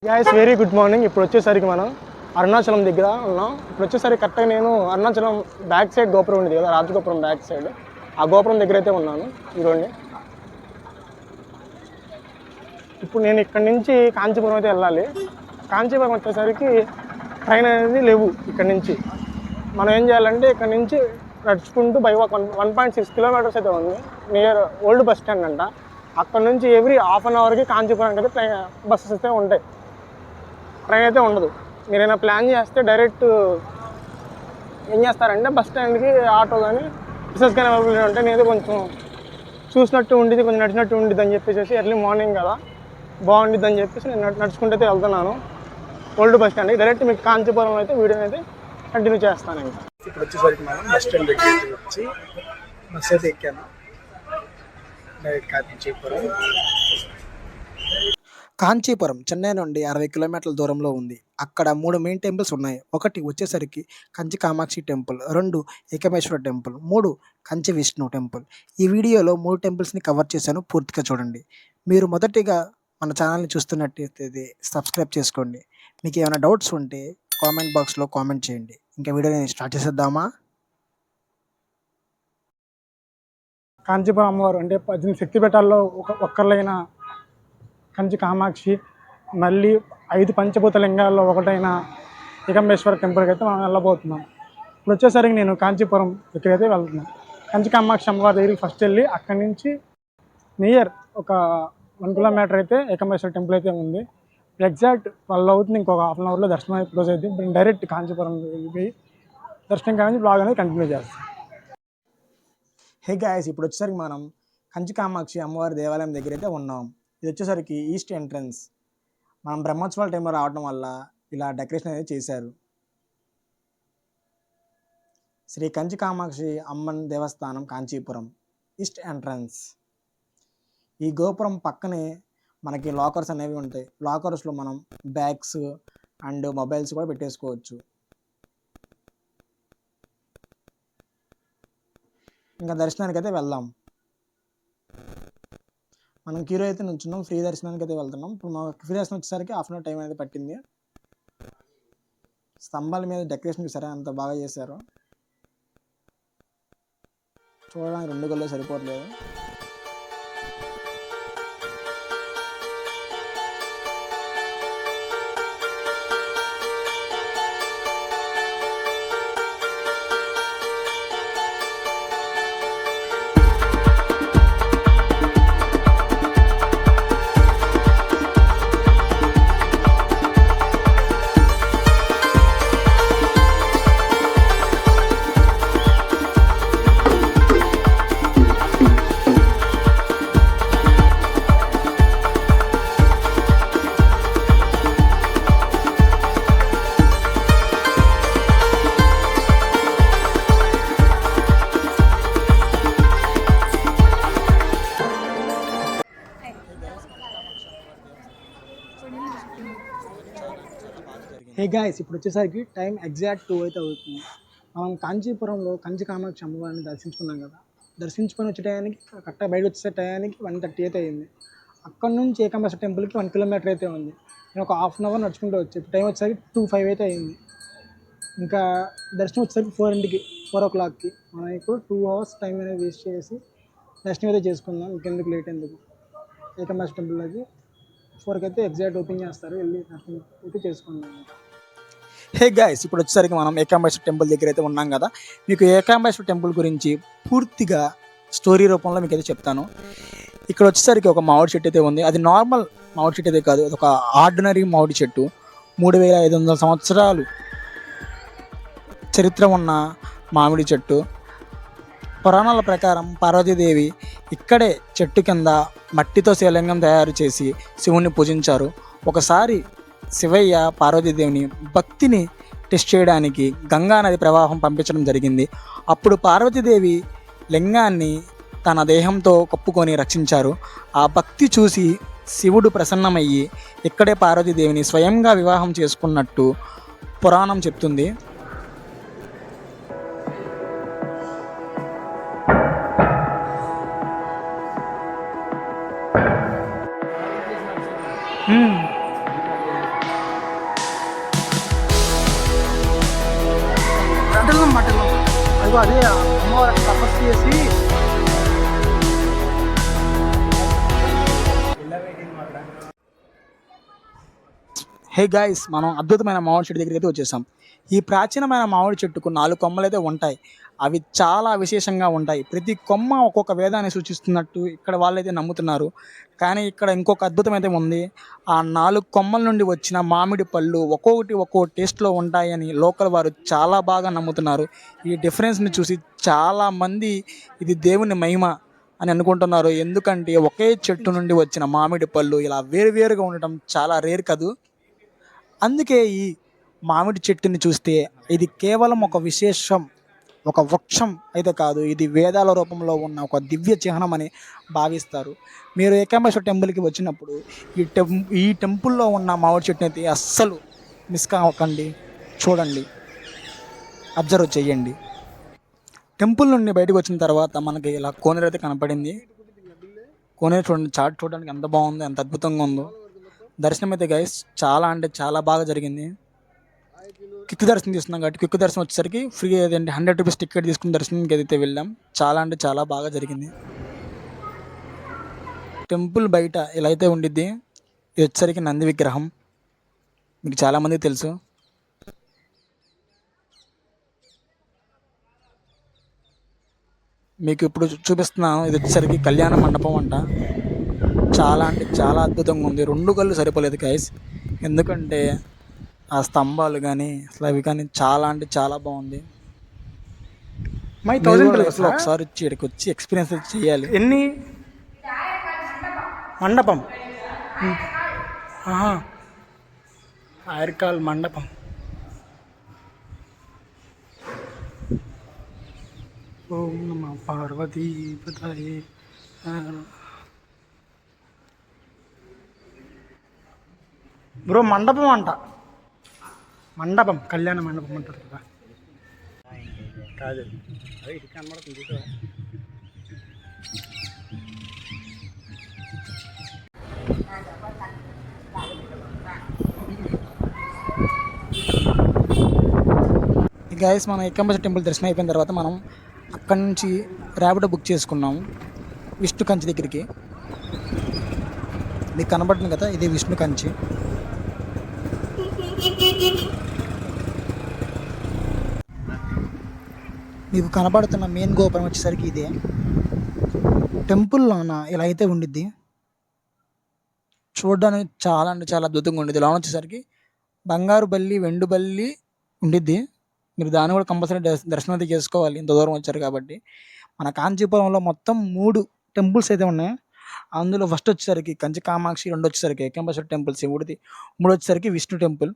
Guys very good morning. ఇప్పుడు వచ్చేసరికి మనం అరుణాచలం దగ్గర ఉన్నాం. ఇప్పుడు వచ్చేసరికి కరెక్ట్గా నేను అరుణాచలం బ్యాక్ సైడ్ గోపురం ఉంది కదా, రాజగోపురం బ్యాక్ సైడ్, ఆ గోపురం దగ్గర అయితే ఉన్నాను. ఇదిగోండి. ఇప్పుడు నేను ఇక్కడి నుంచి కాంచీపురం అయితే వెళ్ళాలి. కాంచీపురం వచ్చేసరికి ట్రైన్ అనేది లేవు. ఇక్కడి నుంచి మనం ఏం చేయాలంటే ఇక్కడ నుంచి నడుచుకుంటూ బై వాక్ 1.6 కిలోమీటర్స్ అయితే ఉంది. నియర్ ఓల్డ్ బస్ స్టాండ్ అంట. అక్కడ నుంచి ఎవ్రీ హాఫ్ అన్ అవర్కి కాంచీపురానికి అయితే బస్సెస్ అయితే ఉంటాయి. ట్రైన్ అయితే ఉండదు. మీరైనా ప్లాన్ చేస్తే డైరెక్ట్ ఏం చేస్తారంటే బస్ స్టాండ్కి ఆటో కానీ బస్సెస్ కానీ అవైలబుల్ ఉంటాయి. నేనైతే కొంచెం చూసినట్టు ఉండేది, కొంచెం నడిచినట్టు ఉండేది అని చెప్పేసి ఎర్లీ మార్నింగ్ కదా బాగుండిద్ది అని చెప్పేసి నేను నడుచుకుంటూ అయితే వెళ్తున్నాను ఓల్డ్ బస్ స్టాండ్కి. డైరెక్ట్ మీకు కాంచీపురం అయితే వీడియోని అయితే కంటిన్యూ చేస్తాను. ఇంకా ఇప్పుడు వచ్చేసరికి మనం బస్ స్టాండ్ దగ్గర వచ్చి బస్ అయితే ఎక్కాను. డైరెక్ట్ కాంచీపురం చెన్నై నుండి 60 కిలోమీటర్ల దూరంలో ఉంది. అక్కడ 3 మెయిన్ టెంపుల్స్ ఉన్నాయి. ఒకటి వచ్చేసరికి Kanchi Kamakshi temple, 2 Ekameshwara temple, 3 Kanchi Vishnu temple. ఈ వీడియోలో 3 టెంపుల్స్ని కవర్ చేశాను, పూర్తిగా చూడండి. మీరు మొదటిగా మన ఛానల్ని చూస్తున్నట్టయితే సబ్స్క్రైబ్ చేసుకోండి. మీకు ఏమైనా డౌట్స్ ఉంటే కామెంట్ బాక్స్లో కామెంట్ చేయండి. ఇంకా వీడియోని స్టార్ట్ చేసేద్దామా? కాంచీపురం అమ్మవారు అంటే 18 శక్తిపీఠాల్లో ఒక్కర్లైన కంచి కామాక్షి, మళ్ళీ 5 పంచభూత లింగాల్లో ఒకటైన ఏకమేశ్వర టెంపుల్కి అయితే మనం వెళ్ళబోతున్నాం. ఇప్పుడు వచ్చేసరికి నేను కాంచీపురం ఇక్కడైతే వెళ్తున్నాను. కంచి కామాక్షి అమ్మవారి దగ్గరికి ఫస్ట్ వెళ్ళి అక్కడి నుంచి నియర్ ఒక 1 కిలోమీటర్ అయితే ఏకమేశ్వర టెంపుల్ అయితే ఉంది. ఎగ్జాక్ట్ 12 అవుతుంది. ఇంకొక హాఫ్ అన్ అవర్లో దర్శనం అయితే క్లోజ్ అవుతుంది. ఇప్పుడు డైరెక్ట్ కాంచీపురం వెళ్ళిపోయి దర్శనం కానీ బ్లాగ్ అనేది కంటిన్యూ చేస్తాం. హే గాయస్, ఇప్పుడు వచ్చేసరికి మనం కంచి కామాక్షి అమ్మవారి దేవాలయం దగ్గర అయితే ఉన్నాం. ఇది వచ్చేసరికి ఈస్ట్ ఎంట్రన్స్. మనం బ్రహ్మోత్సవాల టైంలో రావడం వల్ల ఇలా డెకరేషన్ అనేది చేశారు. శ్రీ కంచి కామాక్షి అమ్మన్ దేవస్థానం కాంచీపురం ఈస్ట్ ఎంట్రన్స్. ఈ గోపురం పక్కనే మనకి లాకర్స్ అనేవి ఉంటాయి. లాకర్స్లో మనం బ్యాగ్స్ అండ్ మొబైల్స్ కూడా పెట్టేసుకోవచ్చు. ఇంకా దర్శనానికి అయితే వెళ్దాం. మనం క్యూలో అయితే నుంచున్నాం, ఫ్రీ దర్శనానికి అయితే వెళ్తున్నాం. ఇప్పుడు మా ఫ్రీ దర్శనం వచ్చేసరికి హాఫ్ అన్ అవర్ టైం అనేది పట్టింది. స్తంభాల మీద డెకరేషన్ చూసారా అంత బాగా చేశారు. చూడడానికి 2 గళ్ళు సరిపోవట్లేదు. హే గాయస్, ఇప్పుడు వచ్చేసరికి టైం ఎగ్జాక్ట్ 2 అయితే అవుతుంది. మనం కాంచీపురంలో కంచి కామాక్షి అమ్మవారిని దర్శించుకున్నాం కదా. దర్శించుకొని వచ్చే టయానికి కరెక్ట్గా బయట వచ్చే టయానికి 1:30 అయితే అయింది. అక్కడ నుంచి ఏకమేశ్వర టెంపుల్కి 1 కిలోమీటర్ అయితే ఉంది. నేను ఒక హాఫ్ అన్ అవర్ నడుచుకుంటూ వచ్చి టైం వచ్చేసరికి 2:05 అయితే అయింది. ఇంకా దర్శనం వచ్చేసరికి 4 o'clockకి. మనం ఇప్పుడు 2 hours టైం అనేది వేస్ట్ చేసి దర్శనం అయితే చేసుకుందాం. ఇంకెందుకు లేట్ ఎందుకు. ఏకమేశ్వర టెంపుల్లోకి 4కి అయితే ఎగ్జాక్ట్ ఓపెన్ చేస్తారు. వెళ్ళి దర్శనం అయితే చేసుకుందాం. హే గాయస్, ఇప్పుడు వచ్చేసరికి మనం ఏకాంబేశ్వర టెంపుల్ దగ్గర అయితే ఉన్నాం కదా. మీకు ఏకాంబేశ్వర టెంపుల్ గురించి పూర్తిగా స్టోరీ రూపంలో మీకు అయితే చెప్తాను. ఇక్కడ వచ్చేసరికి ఒక మామిడి చెట్టు అయితే ఉంది. అది నార్మల్ మామిడి చెట్టు అయితే కాదు, అది ఒక ఆర్డినరీ మామిడి చెట్టు. 3500 సంవత్సరాలు చరిత్ర ఉన్న మామిడి చెట్టు. పురాణాల ప్రకారం పార్వతీదేవి ఇక్కడే చెట్టు కింద మట్టితో శివలింగం తయారు చేసి శివుణ్ణి పూజించారు. ఒకసారి శివయ్య పార్వతీదేవిని భక్తిని టెస్ట్ చేయడానికి గంగా నది ప్రవాహం పంపించడం జరిగింది. అప్పుడు పార్వతీదేవి లింగాన్ని తన దేహంతో కప్పుకొని రక్షించారు. ఆ భక్తి చూసి శివుడు ప్రసన్నమయ్యి ఇక్కడే పార్వతీదేవిని స్వయంగా వివాహం చేసుకున్నట్టు పురాణం చెప్తుంది. అదే అమ్మవారు తపస్సు చేసి హే గాయ్స్, మనం అద్భుతమైన మామిడి చెట్టు దగ్గరికి అయితే వచ్చేసాం. ఈ ప్రాచీనమైన మామిడి చెట్టుకు 4 కొమ్మలు అయితే ఉంటాయి. అవి చాలా విశేషంగా ఉంటాయి. ప్రతి కొమ్మ ఒక్కొక్క వేదాన్ని సూచిస్తున్నట్టు ఇక్కడ వాళ్ళైతే నమ్ముతున్నారు. కానీ ఇక్కడ ఇంకొక అద్భుతం అయితే ఉంది. ఆ 4 కొమ్మల నుండి వచ్చిన మామిడి పళ్ళు ఒక్కొక్కటి ఒక్కో టేస్ట్లో ఉంటాయని లోకల్ వారు చాలా బాగా నమ్ముతున్నారు. ఈ డిఫరెన్స్ని చూసి చాలామంది ఇది దేవుని మహిమ అని అనుకుంటున్నారు. ఎందుకంటే ఒకే చెట్టు నుండి వచ్చిన మామిడి పళ్ళు ఇలా వేరువేరుగా ఉండటం చాలా రేర్ కదూ. అందుకే ఈ మామిడి చెట్టుని చూస్తే ఇది కేవలం ఒక విశేషం, ఒక వృక్షం అయితే కాదు, ఇది వేదాల రూపంలో ఉన్న ఒక దివ్య చిహ్నం అని భావిస్తారు. మీరు ఏకాంబేశ్వర టెంపుల్కి వచ్చినప్పుడు ఈ టెంపుల్లో ఉన్న మామిడి చెట్టుని అయితే అస్సలు మిస్ కాకండి. చూడండి, అబ్జర్వ్ చేయండి. టెంపుల్ నుండి బయటకు వచ్చిన తర్వాత మనకి ఇలా కోనేరు అయితే కనపడింది. కోనేరు చూడండి, చాట్ చూడడానికి ఎంత బాగుందో, ఎంత అద్భుతంగా ఉందో. దర్శనం అయితే గైస్ చాలా అంటే చాలా బాగా జరిగింది. క్విక్ దర్శనం తీసుకున్నాం కాబట్టి క్విక్ దర్శనం వచ్చేసరికి ఫ్రీ అదేంటి 100 రూపీస్ టికెట్ తీసుకుని దర్శనంకి అయితే వెళ్ళాం. చాలా అంటే చాలా బాగా జరిగింది. టెంపుల్ బయట ఇలా అయితే ఉండిద్ది. ఇది వచ్చేసరికి నంది విగ్రహం, మీకు చాలామందికి తెలుసు. మీకు ఇప్పుడు చూపిస్తున్నాను. ఇది వచ్చేసరికి కళ్యాణ మండపం అంట. చాలా అంటే చాలా అద్భుతంగా ఉంది. 2 కళ్ళు సరిపోలేదు గైస్, ఎందుకంటే ఆ స్తంభాలు కానీ అసలు అవి కానీ చాలా అంటే చాలా బాగుంది. అసలు ఒకసారి వచ్చి ఇక్కడికి వచ్చి ఎక్స్పీరియన్స్ చేయాలి. ఎన్ని మండపం ఆయిర్కాల్ మండపం. ఓం నమ పార్వతీ పతయే. బ్రో మండపం అంట, మండపం కళ్యాణ మండపం అంటారు కదా. కాదు అదే ఇది కనబడుతుంది. గైస్, మనం ఏకాంబేశ్వర టెంపుల్ దర్శనం అయిపోయిన తర్వాత మనం అక్కడి నుంచి ర్యాపిడో బుక్ చేసుకున్నాము విష్ణు కంచి దగ్గరికి. మీకు కనబడుతుంది కదా, ఇది విష్ణు కంచి. మీకు కనబడుతున్న మెయిన్ గోపురం వచ్చేసరికి ఇదే. టెంపుల్లోన ఇలా అయితే ఉండిద్ది. చూడడానికి చాలా అంటే చాలా అద్భుతంగా ఉండిద్ది. లోన వచ్చేసరికి బంగారు బల్లి, వెండు బల్లి ఉండిద్ది. మీరు దాన్ని కూడా కంపల్సరీ దర్శనం అయితే చేసుకోవాలి, ఇంత దూరం వచ్చారు కాబట్టి. మన కాంచీపురంలో మొత్తం 3 టెంపుల్స్ అయితే ఉన్నాయి. అందులో ఫస్ట్ వచ్చేసరికి కంచి కామాక్షి, 2 వచ్చేసరికి ఏకాంబేశ్వర టెంపుల్ శివుడిది, 3 వచ్చేసరికి విష్ణు టెంపుల్.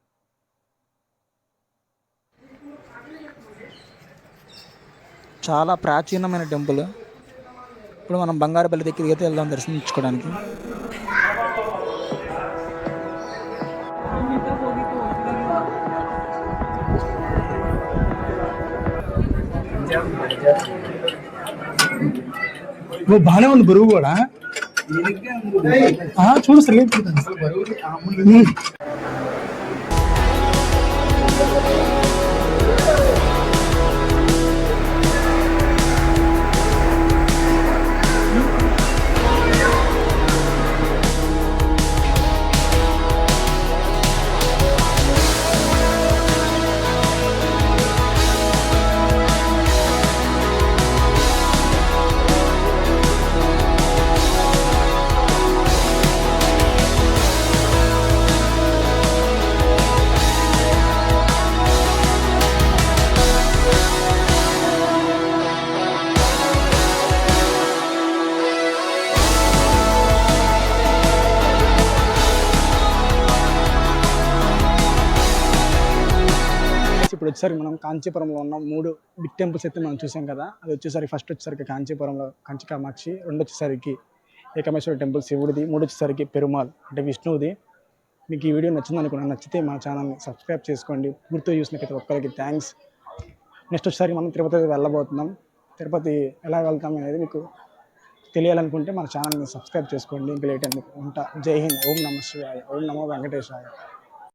చాలా ప్రాచీనమైన టెంపుల్. ఇప్పుడు మనం బంగారుపల్లి దగ్గరికి అయితే వెళ్దాం దర్శించుకోవడానికి. బాగానే ఉంది బరువు కూడా. చూడు సరే. ఇప్పుడు వచ్చేసరికి మనం కాంచీపురంలో ఉన్న 3 బిగ్ టెంపుల్స్ అయితే మనం చూసాం కదా. అది వచ్చేసరికి ఫస్ట్ వచ్చేసరికి కాంచీపురంలో కంచి కామాక్షి, 2 వచ్చేసరికి ఏకామేశ్వర టెంపుల్ శివుడిది, 3 వచ్చేసరికి పెరుమాల్ అంటే విష్ణువుది. మీకు ఈ వీడియో నచ్చింది అనుకున్నాను. నచ్చితే మా ఛానల్ని సబ్స్క్రైబ్ చేసుకోండి. పూర్తిగా చూసిన ప్రతి ఒక్కరికి థ్యాంక్స్. నెక్స్ట్ వచ్చేసరికి మనం తిరుపతి వెళ్ళబోతున్నాం. తిరుపతి ఎలా వెళ్తాం అనేది మీకు తెలియాలనుకుంటే మన ఛానల్ని సబ్స్క్రైబ్ చేసుకోండి. ఇంకా లేట్ ఎందుకు ఉంటా. జై హింద్. ఓం నమ శివాయ. ఓం నమో వెంకటేశాయ.